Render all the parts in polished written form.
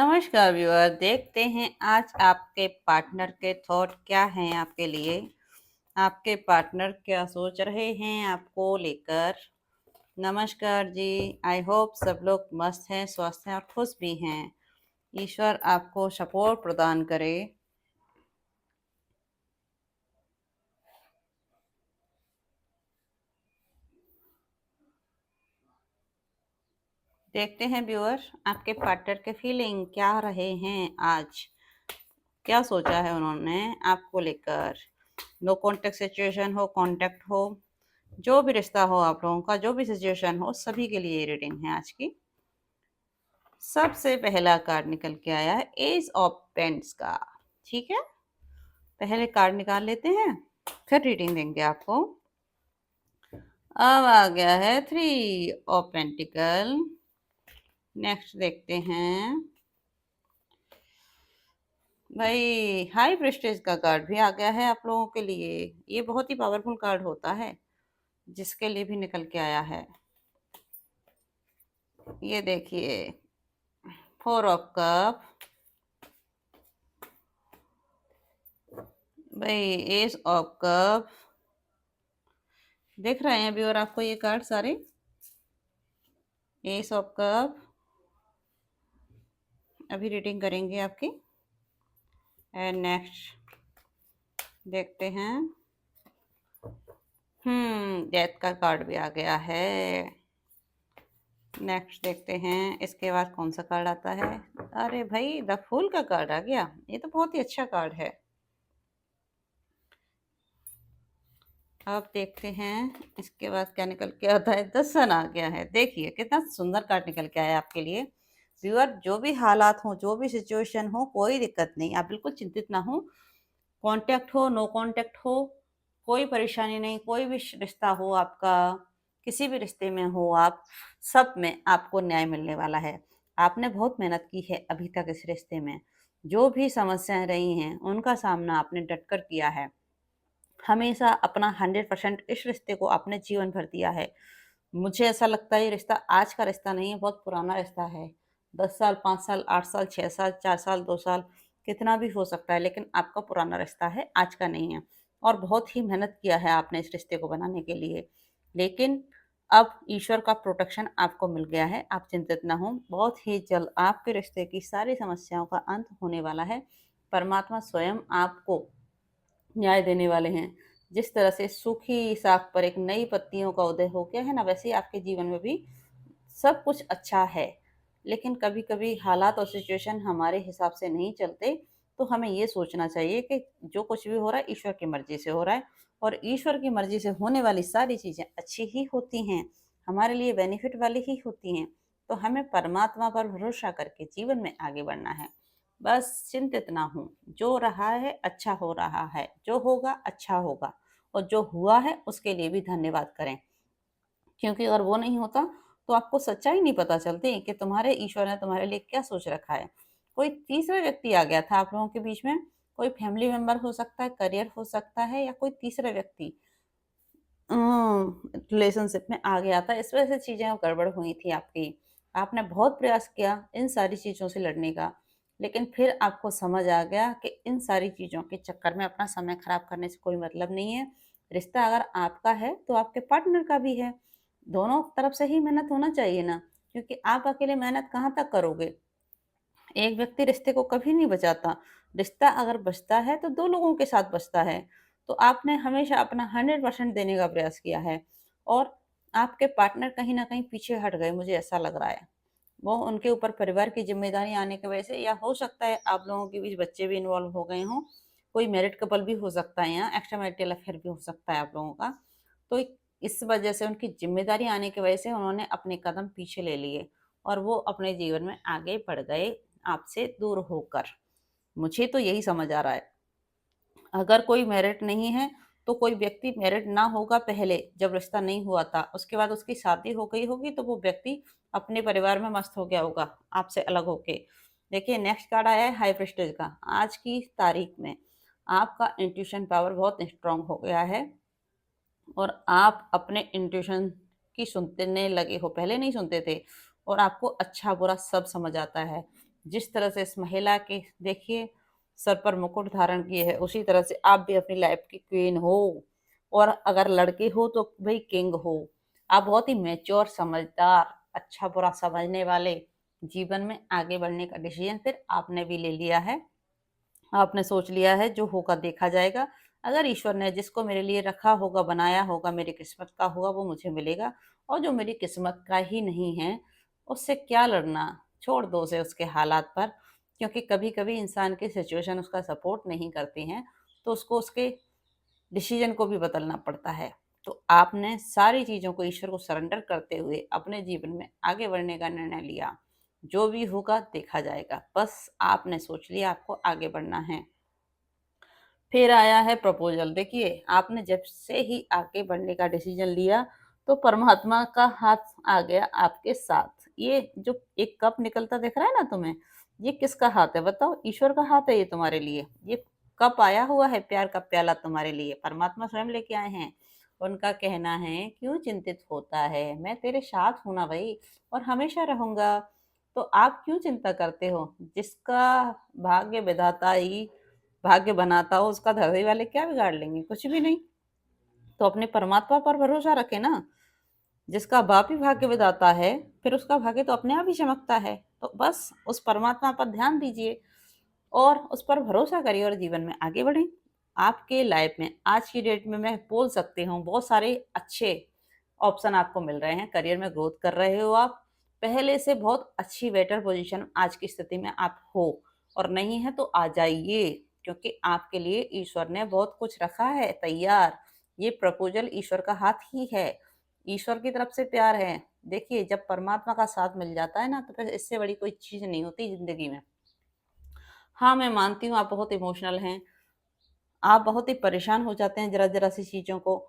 नमस्कार व्यूअर, देखते हैं आज आपके पार्टनर के थॉट क्या हैं आपके लिए। आपके पार्टनर क्या सोच रहे हैं आपको लेकर। नमस्कार जी। आई होप सब लोग मस्त हैं, स्वस्थ हैं और खुश भी हैं। ईश्वर आपको सपोर्ट प्रदान करे। देखते हैं व्यूअर, आपके पार्टनर के फीलिंग क्या रहे हैं आज। क्या सोचा है उन्होंने आपको लेकर। नो कॉन्टेक्ट सिचुएशन हो, कॉन्टेक्ट हो, जो भी रिश्ता हो आप लोगों का, जो भी सिचुएशन हो, सभी के लिए रीडिंग है आज की। सबसे पहला कार्ड निकल के आया है एज ऑफ पेंट्स का। ठीक है, पहले कार्ड निकाल लेते हैं, फिर रीडिंग देंगे आपको। अब आ गया है थ्री ऑफ पेंटिकल। नेक्स्ट देखते हैं भाई, हाई प्रेस्टेज का कार्ड भी आ गया है आप लोगों के लिए। ये बहुत ही पावरफुल कार्ड होता है, जिसके लिए भी निकल के आया है। ये देखिए, फोर ऑफ कप, भाई एस ऑफ कप। देख रहे हैं अभी और आपको ये कार्ड सारे, एस ऑफ कप। अभी रीडिंग करेंगे आपकी। एंड नेक्स्ट देखते हैं, डेथ का कार्ड भी आ गया है। नेक्स्ट देखते हैं इसके बाद कौन सा कार्ड आता है। अरे भाई, द फूल का कार्ड आ गया। ये तो बहुत ही अच्छा कार्ड है। अब देखते हैं इसके बाद क्या निकल के आता है। द सन आ गया है। देखिए कितना सुंदर कार्ड निकल के आया आपके लिए। व्यूअर, जो भी हालात हो, जो भी सिचुएशन हो, कोई दिक्कत नहीं, आप बिल्कुल चिंतित ना हो। कांटेक्ट हो, नो कांटेक्ट हो, कोई परेशानी नहीं। कोई भी रिश्ता हो आपका, किसी भी रिश्ते में हो आप, सब में आपको न्याय मिलने वाला है। आपने बहुत मेहनत की है अभी तक इस रिश्ते में। जो भी समस्याएं रही हैं उनका सामना आपने डटकर किया है। हमेशा अपना 100% इस रिश्ते को आपने जीवन भर दिया है। मुझे ऐसा लगता है ये रिश्ता आज का रिश्ता नहीं है, बहुत पुराना रिश्ता है। 10 साल, 5 साल, 8 साल, 6 साल, 4 साल, 2 साल, कितना भी हो सकता है, लेकिन आपका पुराना रिश्ता है, आज का नहीं है। और बहुत ही मेहनत किया है आपने इस रिश्ते को बनाने के लिए। लेकिन अब ईश्वर का प्रोटेक्शन आपको मिल गया है, आप चिंतित ना हो। बहुत ही जल्द आपके रिश्ते की सारी समस्याओं का अंत होने वाला है। परमात्मा स्वयं आपको न्याय देने वाले हैं। जिस तरह से सूखी साख पर एक नई पत्तियों का उदय हो गया है ना, वैसे ही आपके जीवन में भी सब कुछ अच्छा है। लेकिन कभी कभी हालात और सिचुएशन हमारे हिसाब से नहीं चलते, तो हमें ये सोचना चाहिए कि जो कुछ भी हो रहा है ईश्वर की मर्जी से हो रहा है। और ईश्वर की मर्जी से होने वाली सारी चीज़ें अच्छी ही होती हैं, हमारे लिए बेनिफिट वाली ही होती हैं। तो हमें परमात्मा पर भरोसा करके जीवन में आगे बढ़ना है। बस चिंतित ना हूँ, जो रहा है अच्छा हो रहा है, जो होगा अच्छा होगा। और जो हुआ है उसके लिए भी धन्यवाद करें, क्योंकि अगर वो नहीं होता तो आपको सच्चाई नहीं पता चलती कि तुम्हारे ईश्वर ने तुम्हारे लिए क्या सोच रखा है। कोई तीसरा व्यक्ति आ गया था आप लोगों के बीच में। कोई फैमिली मेंबर हो सकता है, करियर हो सकता है, या कोई तीसरा व्यक्ति रिलेशनशिप में आ गया था। इस वजह से चीज़ें गड़बड़ हुई थी आपकी। आपने बहुत प्रयास किया इन सारी चीज़ों से लड़ने का, लेकिन फिर आपको समझ आ गया कि इन सारी चीज़ों के चक्कर में अपना समय खराब करने से कोई मतलब नहीं है। रिश्ता अगर आपका है तो आपके पार्टनर का भी है। दोनों तरफ से ही मेहनत होना चाहिए ना, क्योंकि आप अकेले मेहनत कहाँ तक करोगे। एक व्यक्ति रिश्ते को कभी नहीं बचाता। रिश्ता अगर बचता है तो दो लोगों के साथ बचता है। तो आपने हमेशा अपना 100% देने का प्रयास किया है, और आपके पार्टनर कहीं ना कहीं पीछे हट गए, मुझे ऐसा लग रहा है। वो उनके ऊपर परिवार की जिम्मेदारी आने की वजह से, या हो सकता है आप लोगों के बीच बच्चे भी इन्वॉल्व हो गए हों। कोई मैरिड कपल भी हो सकता है, यहाँ एक्स्ट्रा मैरिटल अफेयर भी हो सकता है आप लोगों का। तो इस वजह से, उनकी जिम्मेदारी आने की वजह से, उन्होंने अपने कदम पीछे ले लिए और वो अपने जीवन में आगे बढ़ गए आपसे दूर होकर। मुझे तो यही समझ आ रहा है। अगर कोई मेरिट नहीं है तो कोई व्यक्ति मेरिट ना होगा पहले, जब रिश्ता नहीं हुआ था, उसके बाद उसकी शादी हो गई होगी तो वो व्यक्ति अपने परिवार में मस्त हो गया होगा आपसे अलग होके। देखिए नेक्स्ट कार्ड आया है हाई प्रेस्टेज का। आज की तारीख में आपका इंट्यूशन पावर बहुत स्ट्रांग हो गया है, और आप अपने इंट्यूशन की सुनने लगे हो। पहले नहीं सुनते थे, और आपको अच्छा बुरा सब समझ आता है। जिस तरह से इस महिला के देखिए सर पर मुकुट धारण किए है, उसी तरह से आप भी अपनी लाइफ की क्वीन हो। और अगर लड़के हो तो भाई किंग हो। आप बहुत ही मैच्योर, समझदार, अच्छा बुरा समझने वाले, जीवन में आगे बढ़ने का डिसीजन फिर आपने भी ले लिया है। आपने सोच लिया है जो होगा देखा जाएगा। अगर ईश्वर ने जिसको मेरे लिए रखा होगा, बनाया होगा, मेरी किस्मत का होगा, वो मुझे मिलेगा। और जो मेरी किस्मत का ही नहीं है, उससे क्या लड़ना, छोड़ दो उसे उसके हालात पर। क्योंकि कभी कभी इंसान की सिचुएशन उसका सपोर्ट नहीं करती हैं, तो उसको उसके डिसीजन को भी बदलना पड़ता है। तो आपने सारी चीज़ों को ईश्वर को सरेंडर करते हुए अपने जीवन में आगे बढ़ने का निर्णय लिया। जो भी होगा देखा जाएगा, बस आपने सोच लिया आपको आगे बढ़ना है। फिर आया है प्रपोजल। देखिए, आपने जब से ही आगे बढ़ने का डिसीजन लिया, तो परमात्मा का हाथ आ गया आपके साथ। ये जो एक कप निकलता दिख रहा है ना तुम्हें, ये किसका हाथ है बताओ? ईश्वर का हाथ है ये तुम्हारे लिए। ये कप आया हुआ है, प्यार का प्याला तुम्हारे लिए, परमात्मा स्वयं लेके आए हैं। उनका कहना है, क्यों चिंतित होता है, मैं तेरे साथ हूं ना भाई, और हमेशा रहूंगा। तो आप क्यों चिंता करते हो? जिसका भाग्य विधाता ही भाग्य बनाता हो, उसका धरती वाले क्या बिगाड़ लेंगे? कुछ भी नहीं। तो अपने परमात्मा पर भरोसा रखे ना। जिसका बाप ही भाग्य विधाता है, फिर उसका भाग्य तो अपने आप ही चमकता है। तो बस उस परमात्मा पर ध्यान दीजिए और उस पर भरोसा करिए और जीवन में आगे बढ़ें। आपके लाइफ में आज की डेट में मैं बोल सकती हूँ बहुत सारे अच्छे ऑप्शन आपको मिल रहे हैं। करियर में ग्रोथ कर रहे हो आप, पहले से बहुत अच्छी बेटर पोजीशन आज की स्थिति में आप हो। और नहीं है तो आ जाइए, क्योंकि आपके लिए ईश्वर ने बहुत कुछ रखा है तैयार। ये प्रपोजल ईश्वर का हाथ ही है, ईश्वर की तरफ से प्यार है। देखिए, जब परमात्मा का साथ मिल जाता है ना, तो फिर इससे बड़ी कोई चीज नहीं होती जिंदगी में। हाँ, मैं मानती हूँ आप बहुत इमोशनल हैं, आप बहुत ही परेशान हो जाते हैं जरा-जरा सी चीज़ों को,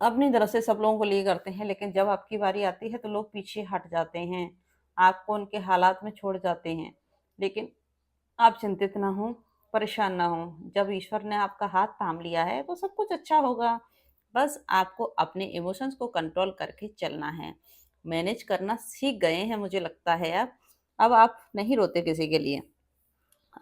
अपनी तरफ से सब लोगों को लिए करते हैं, लेकिन जब आपकी बारी आती है तो लोग पीछे हट जाते हैं, आपको उनके हालात में छोड़ जाते हैं। लेकिन आप चिंतित ना हों, परेशान ना हों, जब ईश्वर ने आपका हाथ थाम लिया है तो सब कुछ अच्छा होगा। बस आपको अपने इमोशंस को कंट्रोल करके चलना है, मैनेज करना सीख गए हैं मुझे लगता है आप। अब आप नहीं रोते किसी के लिए,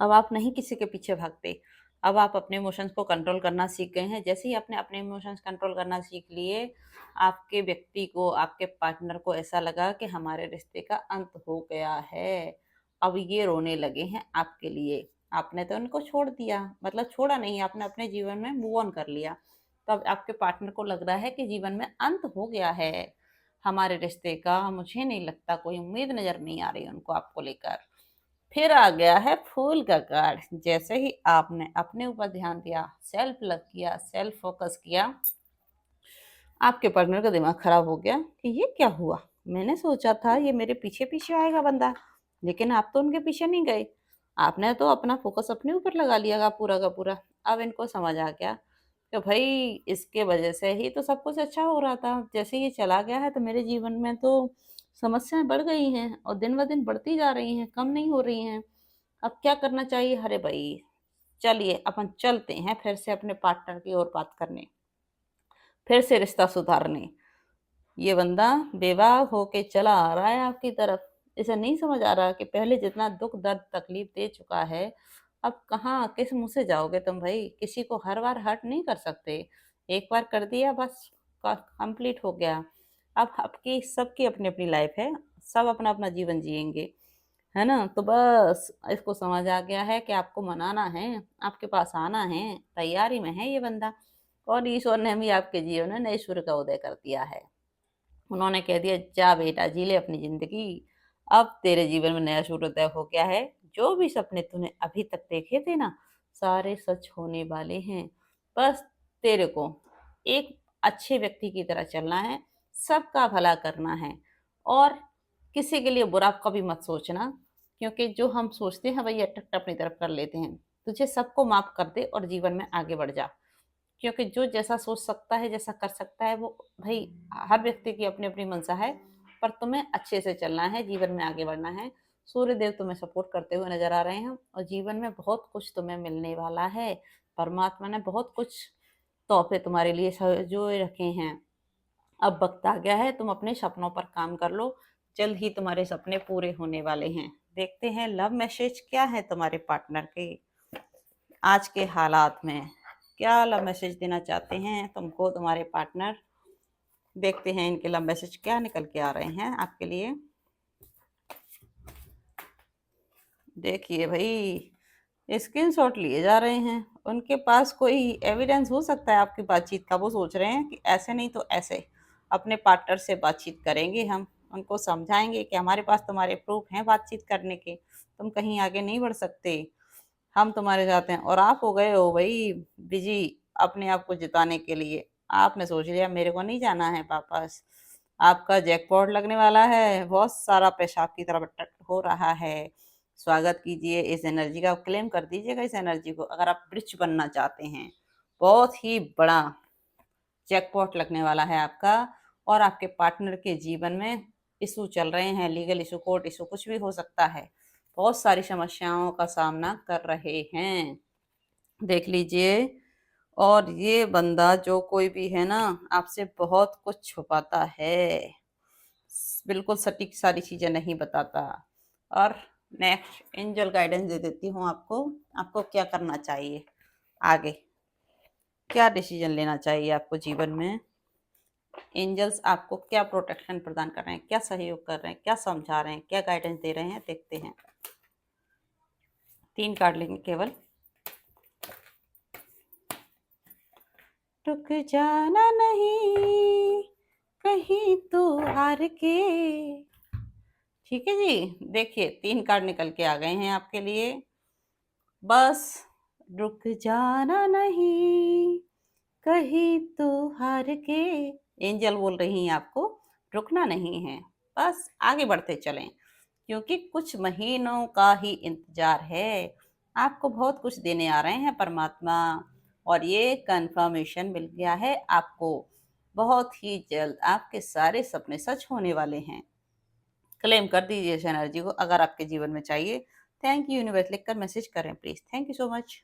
अब आप नहीं किसी के पीछे भागते। अब आप अपने इमोशंस को कंट्रोल करना सीख गए हैं। जैसे ही आपने अपने इमोशंस कंट्रोल करना सीख लिए, आपके व्यक्ति को, आपके पार्टनर को ऐसा लगा कि हमारे रिश्ते का अंत हो गया है। अब ये रोने लगे हैं आपके लिए। आपने तो उनको छोड़ दिया, मतलब छोड़ा नहीं, आपने अपने जीवन में मूव ऑन कर लिया। तो अब आपके पार्टनर को लग रहा है कि जीवन में अंत हो गया है हमारे रिश्ते का। मुझे नहीं लगता, कोई उम्मीद नज़र नहीं आ रही उनको आपको लेकर। फिर आ गया है फूल का कार्ड। जैसे ही आपने अपने ऊपर ध्यान दिया, सेल्फ लव किया, सेल्फ फोकस किया, आपके पार्टनर का दिमाग खराब हो गया कि ये क्या हुआ? मैंने सोचा था ये मेरे पीछे पीछे आएगा बंदा, लेकिन आप तो उनके पीछे नहीं गए। आपने तो अपना फोकस अपने ऊपर लगा लिया का पूरा का पूरा। अब इनको समझ आ गया कि भाई इसके वजह से ही तो सब कुछ अच्छा हो रहा था। जैसे ये चला गया है तो मेरे जीवन में तो समस्याएं बढ़ गई हैं और दिन ब दिन बढ़ती जा रही हैं, कम नहीं हो रही हैं। अब क्या करना चाहिए? अरे भाई, चलिए अपन चलते हैं फिर से अपने पार्टनर की ओर बात करने, फिर से रिश्ता सुधारने। ये बंदा बेवाह होके चला आ रहा है आपकी तरफ। इसे नहीं समझ आ रहा कि पहले जितना दुख दर्द तकलीफ दे चुका है, अब कहाँ किस मुंह से जाओगे तुम भाई? किसी को हर बार हर्ट नहीं कर सकते। एक बार कर दिया बस, कंप्लीट हो गया। अब आपकी सबकी अपनी अपनी लाइफ है, सब अपना अपना जीवन जिएंगे, है ना? तो बस इसको समझ आ गया है कि आपको मनाना है, आपके पास आना है, तैयारी में है ये बंदा। और ईश्वर ने भी आपके जीवन में नए सूर्य का उदय कर दिया है। उन्होंने कह दिया, जा बेटा जी ले अपनी जिंदगी, अब तेरे जीवन में नया सूर्योदय हो गया है। जो भी सपने तूने अभी तक देखे थे ना, सारे सच होने वाले हैं। बस तेरे को एक अच्छे व्यक्ति की तरह चलना है, सबका भला करना है, और किसी के लिए बुरा कभी मत सोचना। क्योंकि जो हम सोचते हैं वही अट्रैक्ट अपनी तरफ कर लेते हैं। तुझे सबको माफ कर दे और जीवन में आगे बढ़ जा। क्योंकि जो जैसा सोच सकता है, जैसा कर सकता है, वो भाई हर व्यक्ति की अपनी अपनी मंशा है। पर तुम्हें अच्छे से चलना है, जीवन में आगे बढ़ना है। सूर्य देव तुम्हें सपोर्ट करते हुए नजर आ रहे हैं और जीवन में बहुत कुछ तुम्हें मिलने वाला है। परमात्मा ने बहुत कुछ तोहफे तुम्हारे लिए संजोए रखे हैं। अब वक्त आ गया है, तुम अपने सपनों पर काम कर लो। जल्द ही तुम्हारे सपने पूरे होने वाले हैं। देखते हैं लव मैसेज क्या है तुम्हारे पार्टनर के आज के हालात में। क्या लव मैसेज देना चाहते हैं तुमको तुम्हारे पार्टनर। देखते हैं इनके लव मैसेज क्या निकल के आ रहे हैं आपके लिए। देखिए भाई, स्क्रीनशॉट लिए जा रहे हैं। उनके पास कोई एविडेंस हो सकता है आपकी बातचीत का। वो सोच रहे हैं कि ऐसे नहीं तो ऐसे अपने पार्टनर से बातचीत करेंगे हम। उनको समझाएंगे कि हमारे पास तुम्हारे प्रूफ हैं बातचीत करने के, तुम कहीं आगे नहीं बढ़ सकते, हम तुम्हारे साथ हैं। और आप हो गए हो भाई बिजी अपने आप को जिताने के लिए। आपने सोच लिया मेरे को नहीं जाना है वापस। आपका जैकपॉट लगने वाला है, बहुत सारा पैसा आपकी तरफ अट्रैक्ट हो रहा है। स्वागत कीजिए इस एनर्जी का, क्लेम कर दीजिएगा इस एनर्जी को अगर आप रिच बनना चाहते हैं। बहुत ही बड़ा जैकपॉट लगने वाला है आपका। और आपके पार्टनर के जीवन में इशू चल रहे हैं, लीगल इशू, कोर्ट इशू, कुछ भी हो सकता है। बहुत सारी समस्याओं का सामना कर रहे हैं, देख लीजिए। और ये बंदा जो कोई भी है ना, आपसे बहुत कुछ छुपाता है, बिल्कुल सटीक सारी चीजें नहीं बताता। और नेक्स्ट एंजल गाइडेंस दे देती हूँ आपको। आपको क्या करना चाहिए आगे, क्या डिसीजन लेना चाहिए आपको जीवन में। एंजल्स आपको क्या प्रोटेक्शन प्रदान कर रहे हैं, क्या सहयोग कर रहे हैं, क्या समझा रहे हैं, क्या गाइडेंस दे रहे हैं, देखते हैं। 3 कार्ड लेंगे केवल। रुक जाना नहीं कहीं तो हार के। ठीक है जी, देखिए 3 कार्ड निकल के आ गए हैं आपके लिए। बस रुक जाना नहीं कहीं तो हार के। एंजल बोल रही हैं आपको रुकना नहीं है, बस आगे बढ़ते चलें, क्योंकि कुछ महीनों का ही इंतजार है। आपको बहुत कुछ देने आ रहे हैं परमात्मा, और ये कंफर्मेशन मिल गया है आपको। बहुत ही जल्द आपके सारे सपने सच होने वाले हैं। क्लेम कर दीजिए इस एनर्जी को अगर आपके जीवन में चाहिए। थैंक यू यूनिवर्स लिखकर मैसेज करें please. Thank you so much.